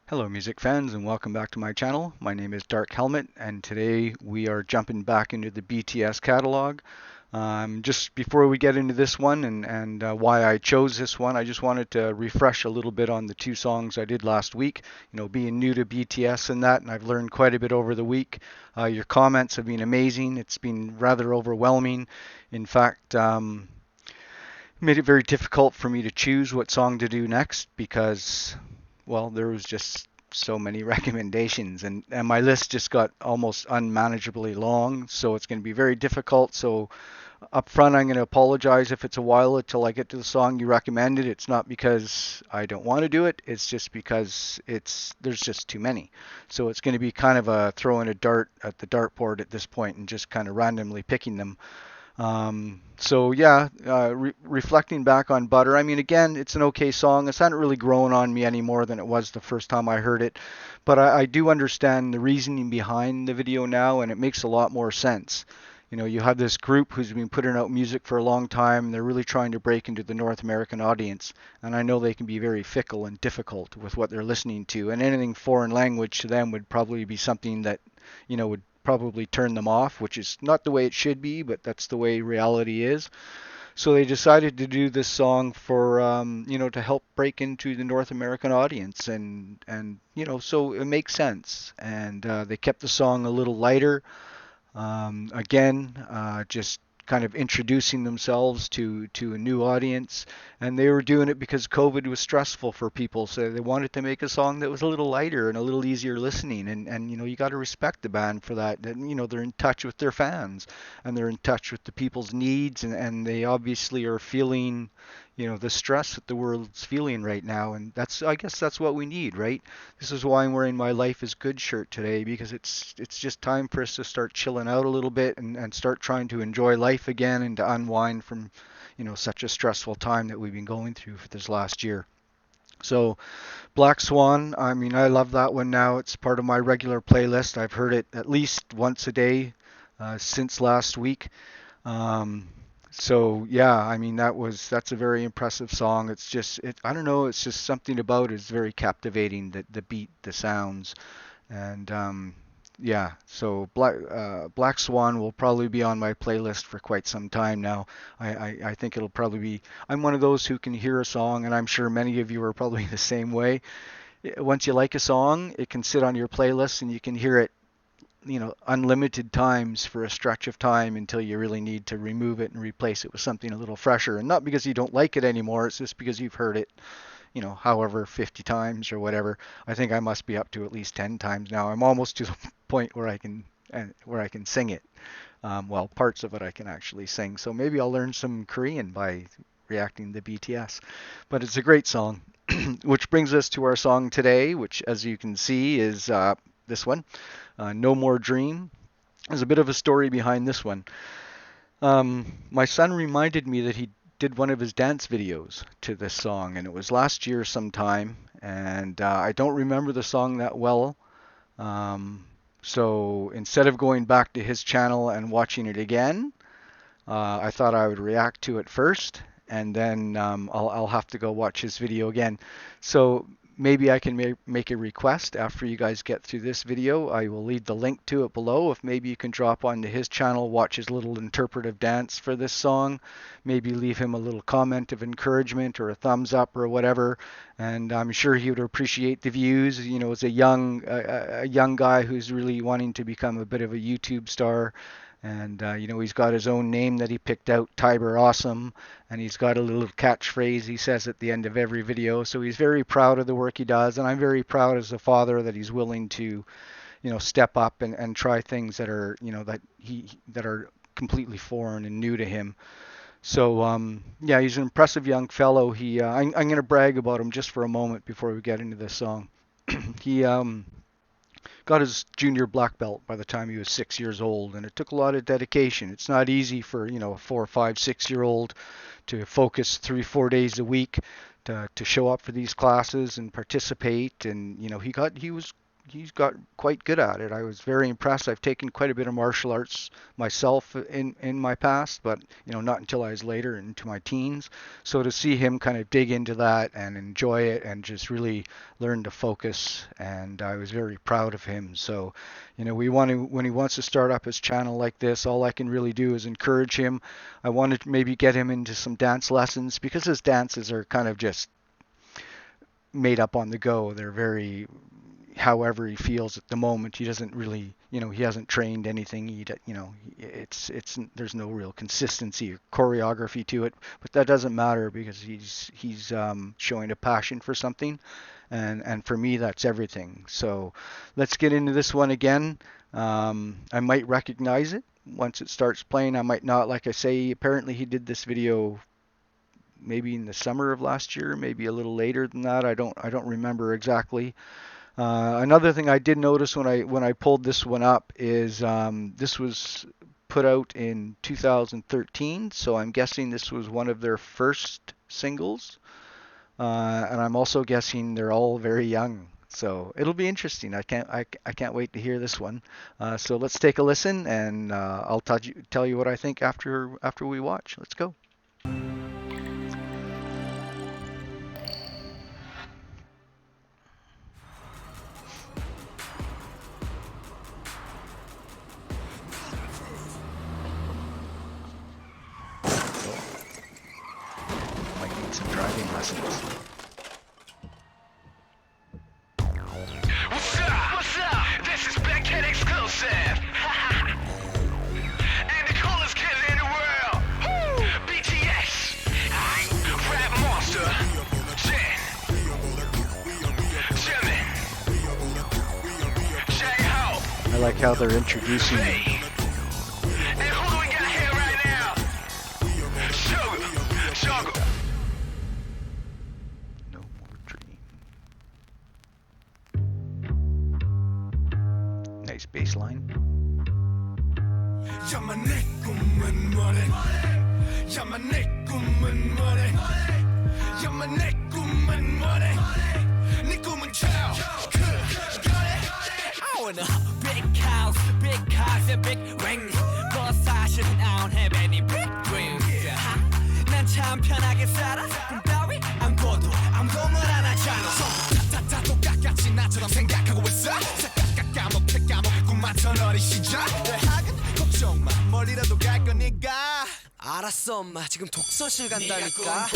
Hello music fans and welcome back to my channel. My name is Dark Helmet and today we are jumping back into the BTS catalog. Just before we get into this one and why I chose this one, I just wanted to refresh a little bit on the two songs I did last week. You know, being new to BTS and that, and I've learned quite a bit over the week. Your comments have been amazing. It's been rather overwhelming. In fact, made it very difficult for me to choose what song to do next because, well, there was just so many recommendations and my list just got almost unmanageably long, so it's going to be very difficult. So up front, I'm going to apologize if it's a while until I get to the song you recommended. It's not because I don't want to do it, it's just because there's just too many. So it's going to be kind of a throwing a dart at the dartboard at this point and just kind of randomly picking them. So yeah, reflecting back on Butter, I mean, again, it's an okay song. It's not really growing on me any more than it was the first time I heard it, but I do understand the reasoning behind the video now, and it makes a lot more sense. You know, you have this group who's been putting out music for a long time, and they're really trying to break into the North American audience, and I know they can be very fickle and difficult with what they're listening to, and anything foreign language to them would probably be something that, would probably turn them off, which is not the way it should be, but that's the way reality is. So they decided to do this song for, to help break into the North American audience, and so it makes sense. And they kept the song a little lighter. Just kind of introducing themselves to a new audience, and they were doing it because COVID was stressful for people, so they wanted to make a song that was a little lighter and a little easier listening. And you got to respect the band for that. And they're in touch with their fans, and they're in touch with the people's needs, and they obviously are feeling the stress that the world's feeling right now, and I guess that's what we need, right? This is why I'm wearing my Life is Good shirt today, because it's just time for us to start chilling out a little bit and start trying to enjoy life again and to unwind from, such a stressful time that we've been going through for this last year. So Black Swan, I mean, I love that one now. It's part of my regular playlist. I've heard it at least once a day since last week. Um, so yeah, I mean that's a very impressive song. I don't know, it's just something about it is very captivating. The beat, the sounds, and yeah. So Black Swan will probably be on my playlist for quite some time now. I think it'll probably be. I'm one of those who can hear a song, and I'm sure many of you are probably the same way. Once you like a song, it can sit on your playlist, and you can hear it unlimited times for a stretch of time until you really need to remove it and replace it with something a little fresher. And not because you don't like it anymore, it's just because you've heard it, however, 50 times or whatever. I think I must be up to at least 10 times now. I'm almost to the point where I can sing it. Well, parts of it I can actually sing. So maybe I'll learn some Korean by reacting to BTS. But it's a great song. Which brings us to our song today, which, as you can see, is this one, No More Dream. There's a bit of a story behind this one. My son reminded me that he did one of his dance videos to this song, and it was last year sometime, and I don't remember the song that well. So instead of going back to his channel and watching it again, I thought I would react to it first, and then I'll have to go watch his video again. So maybe I can make a request after you guys get through this video. I will leave the link to it below. If maybe you can drop onto his channel, watch his little interpretive dance for this song, maybe leave him a little comment of encouragement or a thumbs up or whatever, and I'm sure he would appreciate the views. As a young guy who's really wanting to become a bit of a YouTube star. And he's got his own name that he picked out, Tyber Awesome, and he's got a little catchphrase he says at the end of every video. So he's very proud of the work he does, and I'm very proud as a father that he's willing to, step up and try things that are, that are completely foreign and new to him. So yeah, he's an impressive young fellow. I'm going to brag about him just for a moment before we get into this song. He got his junior black belt by the time he was 6 years old, and it took a lot of dedication. It's not easy for a 4, 5, 6 year old to focus 3, 4 days a week to show up for these classes and participate. And he he's got quite good at it. I was very impressed. I've taken quite a bit of martial arts myself in my past, but not until I was later into my teens. So to see him kind of dig into that and enjoy it and just really learn to focus, and I was very proud of him. So, we want to when he wants to start up his channel like this, all I can really do is encourage him. I wanted to maybe get him into some dance lessons because his dances are kind of just made up on the go. They're very however he feels at the moment. He doesn't really, he hasn't trained anything. It's there's no real consistency or choreography to it, but that doesn't matter because he's showing a passion for something, and for me that's everything. So let's get into this one again. I might recognize it once it starts playing. I might not. Like I say, apparently he did this video maybe in the summer of last year, maybe a little later than that. I don't remember exactly. Another thing I did notice when I pulled this one up is this was put out in 2013, so I'm guessing this was one of their first singles, and I'm also guessing they're all very young. So it'll be interesting. I can't wait to hear this one. So let's take a listen, and I'll tell you what I think after we watch. Let's go. Some driving lessons. What's up? What's up? This is Big Kid Exclusive. And the coolest kid in the world. Woo! BTS. Rap Monster. Jin. Jimin. J-Hope. I like how they're introducing him. And who do we got here right now? Sugar. Jungle. Nice bass line. Big house, big cars and big rings. Boss I should not have any big dreams. 난 참 편하게 살아. 꿈 따위 안 꿔도 아무도 뭘 안 하잖아. 다 똑같이 나처럼 생각하고 있어. 까먹게 꿈만던 어린 시절. 대학은 걱정 마, 멀리라도 갈 거니까. 알았어 엄마, 지금 독서실 간다니까.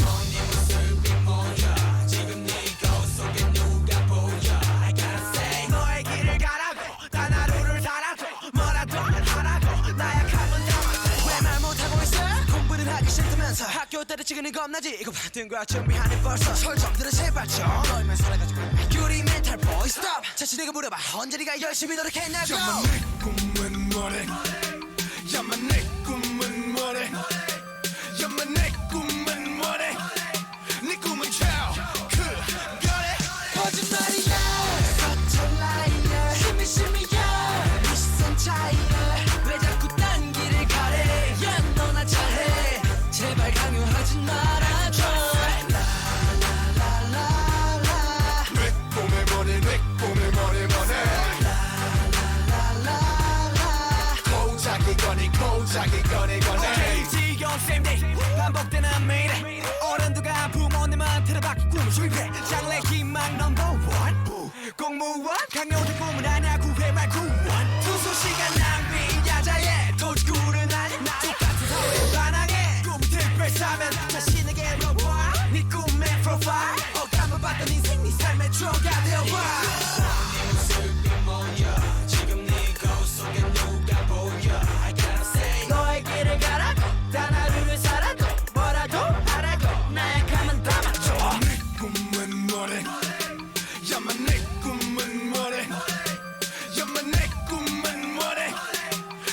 지금 네 거울 속에 누가 보여? I gotta say 너의 길을 가라고, 단 하루를 살아도 뭐라도 하라고. 나약함은 담아도 왜 말 못하고 있어? 공부는 하기 싫다면서 학교 때려치기는 겁나지. 이거 받은 거야 준비하는 벌써. 설정들은 제발 좀 너희만 살아가지고 유리 멘탈 보이 스톱. 자신에게 물어봐 언제 네가 열심히 노력했냐고. 야만 내 꿈은 뭐래? 야만 내 꿈은 뭐래? 야만 내 꿈은 뭐래? 네 꿈은 저 그거래. 거짓말이야 거짓말이야 심이야 네 시선 차이야. 왜 자꾸 딴 길을 가래? 야 너나 잘해 제발 강요하지 말아줘. 라라라라라 내 꿈에 뭐래 내 꿈에 뭐래 뭐래. 라라라라라 고작이 거니 오케이 지겨운 쌤데이 반복되는 매일. 어른들과 부모님한테는 바꿀 꿈을 주입해. 장래 희망 넘버원 공무원 강요된 꿈은 아냐 구회 말 구원. 투수 시간 낭비 야자에 도지구는 아니 똑같은 사회에 반항해. 꿈이 특별사면 자신에게 물어봐. 네 꿈의 프로파일 억감을 받던 인생 네 삶의 추억이 되어봐. 지금 네 거울 속에 누가 보여? I gotta say 너의 길을 가라고, 단 하루를 살아도 뭐라도 하라고. 나약함은 담아줘. 내 꿈은 뭐래? 야만 내 꿈은 뭐래? 야만 내 꿈은 뭐래?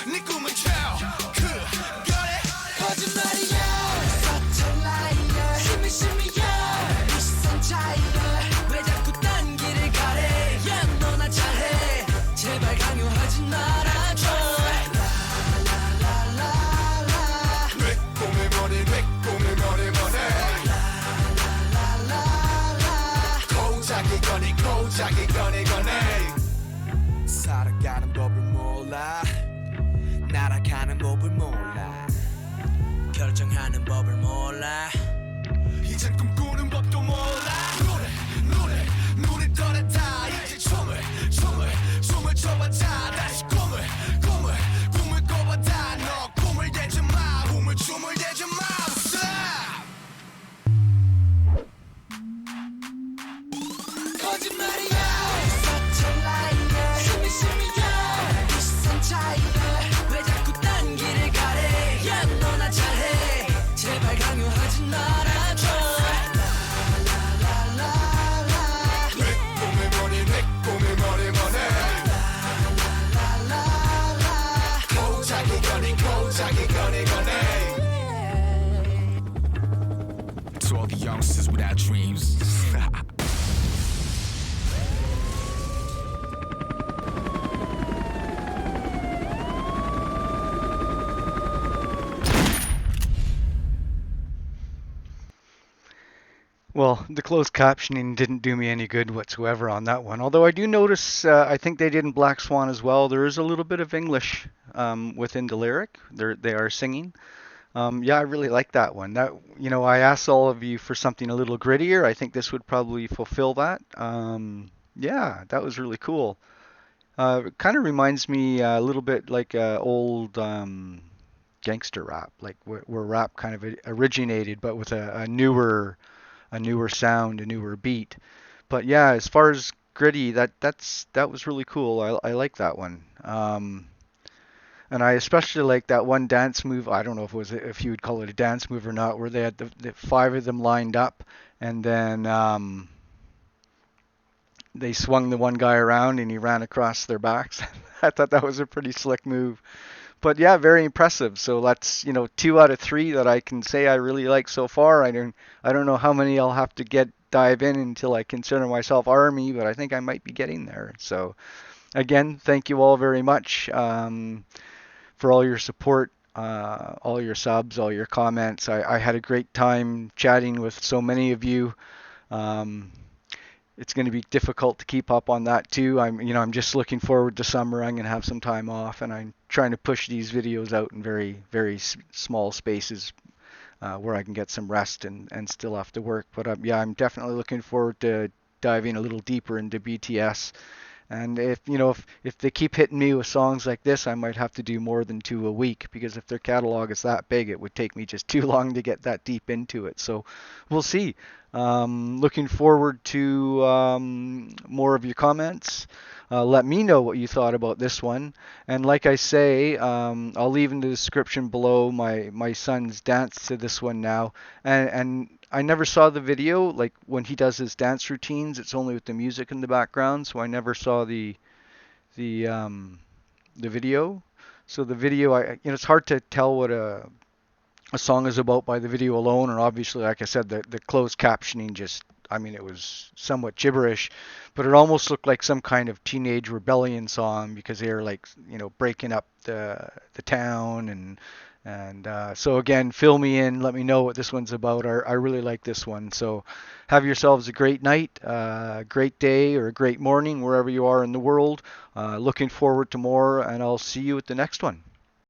네 꿈은 저 그거래. 거짓말이야 거짓말이야 심이야 네 시선 차이야. 왜 자꾸 딴 길을 가래? 야 너나 잘해 제발 강요하지 말아줘. 라라라라라 내 꿈에 뭐래 내 꿈에 뭐래 뭐래. 라라라라라 고작이 거니 살아가는 법을 몰라 날아가는 법을 몰라 결정하는 법을 몰라 이젠 꿈꾸는 법도 몰라 눈을 떠났다 이제 춤을 춰봤자 다시 꿈을 꿔봤다 너 꿈을 대지 마 춤을 대지 마 Stop! 거짓말이야 Such a liar 심이야 이 시선 차이야 왜 자꾸 딴 길을 가래 야 너나 잘해 제발 강요하지 말아줘 내 꿈의 머리 고자기 거니 To all the youngsters without dreams Well, the closed captioning didn't do me any good whatsoever on that one. Although I do notice, I think they did in Black Swan as well. There is a little bit of English within the lyric. They are singing. Yeah, I really like that one. That I asked all of you for something a little grittier. I think this would probably fulfill that. Yeah, that was really cool. It kind of reminds me a little bit like old gangster rap, like where rap kind of originated, but with a newer sound, a newer beat. But yeah, as far as gritty, that was really cool. I like that one. And I especially like that one dance move. I don't know if you would call it a dance move or not, where they had the five of them lined up, and then they swung the one guy around and he ran across their backs. I thought that was a pretty slick move. But yeah, very impressive. So that's 2 out of 3 that I can say I really like so far. I don't know how many I'll have to dive in until I consider myself army, but I think I might be getting there. So again, thank you all very much for all your support, all your subs, all your comments. I had a great time chatting with so many of you. Um, it's going to be difficult to keep up on that too. I'm just looking forward to summer. I'm going to have some time off, and I'm trying to push these videos out in very, very small spaces where I can get some rest and still have to work. But yeah, I'm definitely looking forward to diving a little deeper into BTS. And if they keep hitting me with songs like this, I might have to do more than 2 a week, because if their catalog is that big, it would take me just too long to get that deep into it. So we'll see. Looking forward to more of your comments. Let me know what you thought about this one. And like I say, I'll leave in the description below my son's dance to this one now. And I never saw the video. Like when he does his dance routines, it's only with the music in the background, so I never saw the video. So the video, it's hard to tell what a song is about by the video alone, or obviously, like I said, the closed captioning just, it was somewhat gibberish, but it almost looked like some kind of teenage rebellion song, because they were like, breaking up the town, and so again, fill me in, let me know what this one's about. I really like this one. So have yourselves a great night, a great day, or a great morning, wherever you are in the world. Looking forward to more, and I'll see you at the next one.